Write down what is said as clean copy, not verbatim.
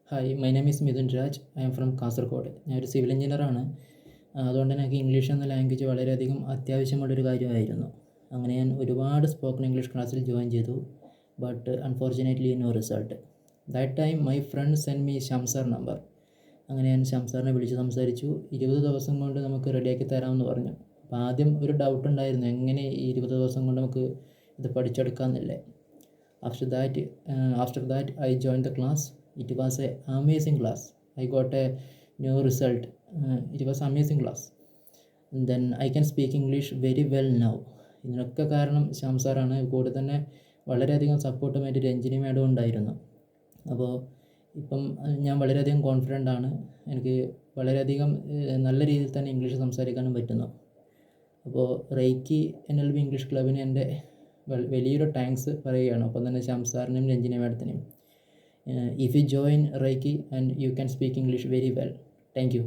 Hi, my name is Mithun Raj. I am from Kasaragod. ഞാനൊരു civil എഞ്ചിനീയറാണ്. അതുകൊണ്ട് തന്നെ എനിക്ക് ഇംഗ്ലീഷ് എന്ന ലാംഗ്വേജ് വളരെയധികം അത്യാവശ്യമുള്ളൊരു കാര്യമായിരുന്നു. അങ്ങനെ ഞാൻ ഒരുപാട് സ്പോക്കൺ ഇംഗ്ലീഷ് ക്ലാസ്സിൽ ജോയിൻ ചെയ്തു. But unfortunately no result. That time my friend send me Shamsar number. അങ്ങനെ ഞാൻ ഷംസാറിനെ വിളിച്ച് സംസാരിച്ചു. 20 ദിവസം കൊണ്ട് നമുക്ക് റെഡിയാക്കി തരാമെന്ന് പറഞ്ഞു. അപ്പോൾ ആദ്യം ഒരു ഡൗട്ട് ഉണ്ടായിരുന്നു, എങ്ങനെ ഈ 20 ദിവസം കൊണ്ട് നമുക്ക് ഇത് പഠിച്ചെടുക്കാമെന്നല്ലേ. After that, I joined the class. It was an amazing class. I got a new result. It was amazing class. And then I can speak English very well now. ഇതിനൊക്കെ കാരണം ഷംസാറാണ്. കൂടെ തന്നെ വളരെയധികം സപ്പോർട്ടുമായിട്ട് രഞ്ജിനി മാഡം ഉണ്ടായിരുന്നു. അപ്പോൾ ഇപ്പം ഞാൻ വളരെയധികം കോൺഫിഡൻ്റ് ആണ്. എനിക്ക് വളരെയധികം നല്ല രീതിയിൽ തന്നെ ഇംഗ്ലീഷ് സംസാരിക്കാനും പറ്റുന്നു. അപ്പോൾ റേക്കി NLB ഇംഗ്ലീഷ് ക്ലബിന് എൻ്റെ വലിയൊരു താങ്ക്സ് പറയുകയാണ്. ഒപ്പം തന്നെ ഷംസാറിനും Ranjini മാഡത്തിനും. If you join Reiki and you can speak English very well. Thank you.